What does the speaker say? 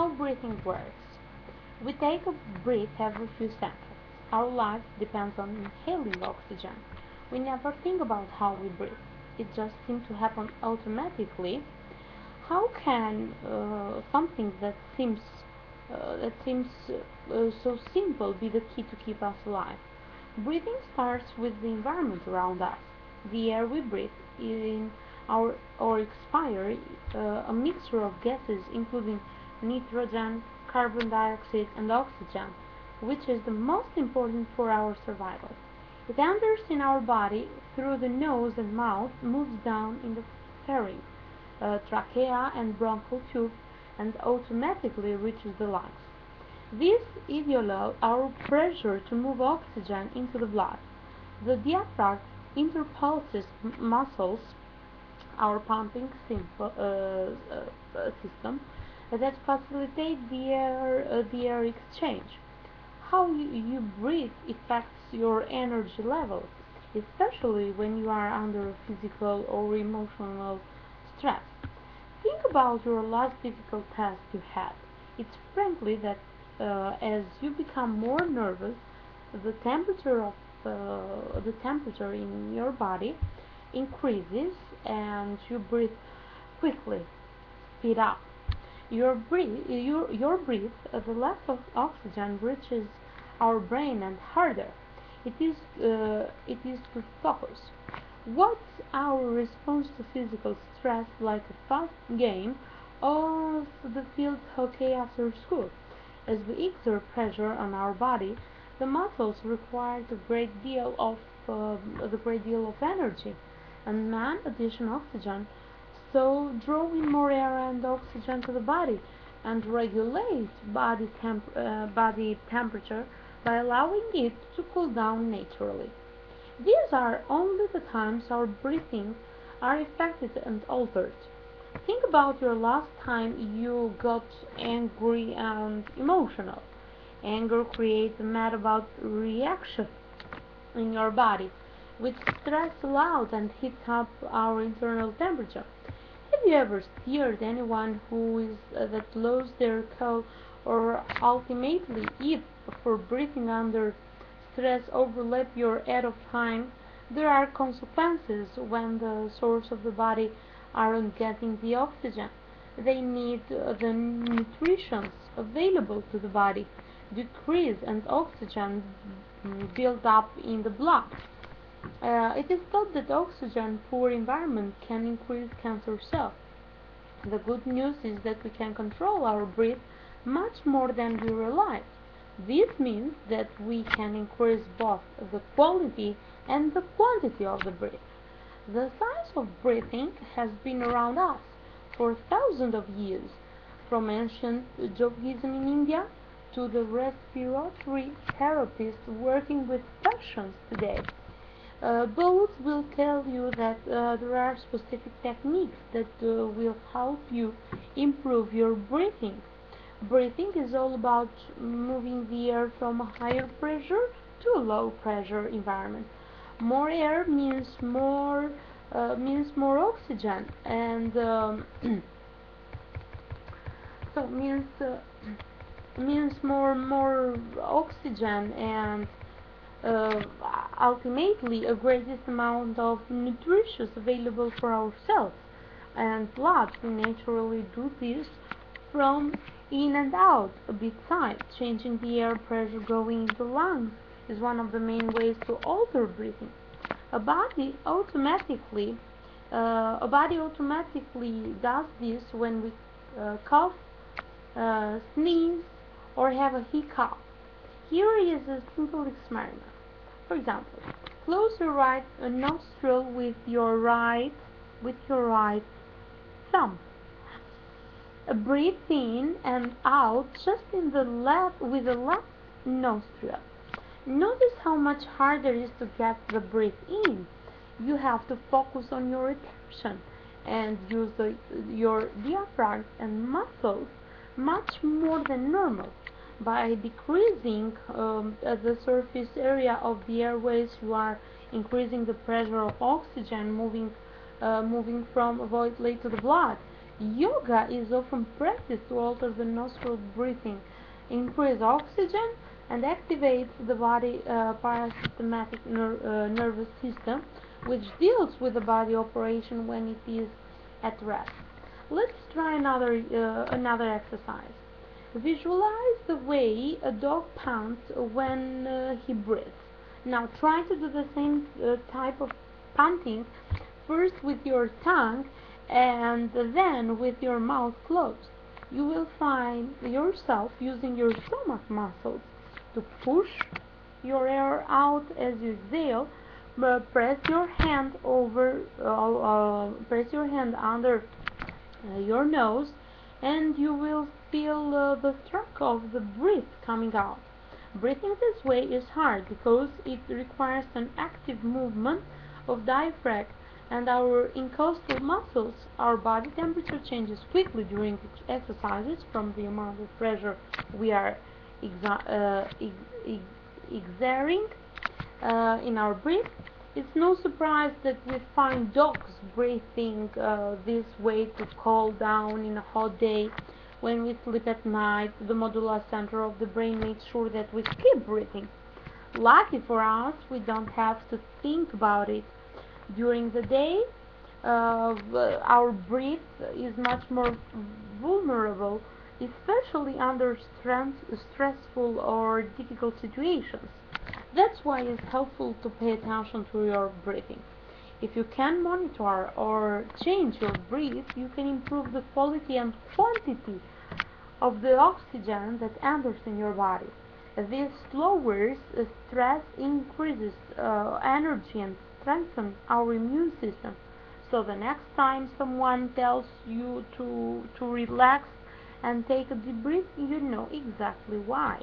How breathing works. We take a breath every few seconds. Our life depends on inhaling oxygen. We never think about how we breathe. It just seems to happen automatically. How can something that seems so simple be the key to keep us alive? Breathing starts with the environment around us. The air we breathe in or expire, a mixture of gases including nitrogen, carbon dioxide, and oxygen, which is the most important for our survival. It enters in our body through the nose and mouth, moves down in the pharynx, trachea, and bronchial tube, and automatically reaches the lungs. This allows our pressure to move oxygen into the blood. The diaphragm interpulses muscles, our pumping system, that facilitate the air exchange. How you breathe affects your energy levels, especially when you are under physical or emotional stress. Think about your last difficult task you had. It's frankly that as you become more nervous, the temperature in your body increases and you breathe quickly, speed up. Your breath, the less of oxygen reaches our brain and harder. It is to focus. What's our response to physical stress, like a fast game of the field hockey after school? As we exert pressure on our body, the muscles require a great deal of energy, and man addition oxygen, so draw in more air and oxygen to the body, and regulate body temperature by allowing it to cool down naturally. These are only the times our breathing are affected and altered. Think about your last time you got angry and emotional. Anger creates a metabolic reaction in your body, which stress out and heats up our internal temperature. Have you ever steered anyone who is that lost their cool, or ultimately if for breathing under stress overlap your rate of time? There are consequences when the source of the body aren't getting the oxygen they need. The nutrients available to the body decrease and oxygen build up in the blood. It is thought that oxygen poor environment can increase cancer cells. The good news is that we can control our breath much more than we realize. This means that we can increase both the quality and the quantity of the breath. The science of breathing has been around us for thousands of years, from ancient Yogism in India to the respiratory therapists working with patients today. Both will tell you that there are specific techniques that will help you improve your breathing. Breathing is all about moving the air from a higher pressure to a low pressure environment. More air means more oxygen, and so means more oxygen and uh, ultimately a greatest amount of nutrition available for our cells and blood. We naturally do this from in and out a bit side. Changing the air pressure going into lungs is one of the main ways to alter breathing. A body automatically does this when we cough, sneeze, or have a hiccup. Here is a simple experiment. For example, close your right nostril with your right thumb. Breathe in and out just in the left with the left nostril. Notice how much harder it is to get the breath in. You have to focus on your attention and use your diaphragm and muscles much more than normal. By decreasing the surface area of the airways, you are increasing the pressure of oxygen moving from void to the blood. Yoga is often practiced to alter the nostril breathing, increase oxygen, and activates the body parasympathetic nervous system, which deals with the body operation when it is at rest. Let's try another exercise. Visualize the way a dog pants when he breathes. Now try to do the same type of panting, first with your tongue and then with your mouth closed. You will find yourself using your stomach muscles to push your air out as you exhale. Press your hand under your nose, and you will feel the stroke of the breath coming out. Breathing this way is hard because it requires an active movement of diaphragm and our intercostal muscles. Our body temperature changes quickly during exercises from the amount of pressure we are exerting in our breath. It's no surprise that we find dogs breathing this way to cool down in a hot day. When we sleep at night, the medulla center of the brain makes sure that we keep breathing. Lucky for us, we don't have to think about it. During the day, our breath is much more vulnerable, especially under stressful or difficult situations. That's why it's helpful to pay attention to your breathing. If you can monitor or change your breath, you can improve the quality and quantity of the oxygen that enters in your body. This lowers stress, increases energy, and strengthens our immune system. So the next time someone tells you to relax and take a deep breath, you know exactly why.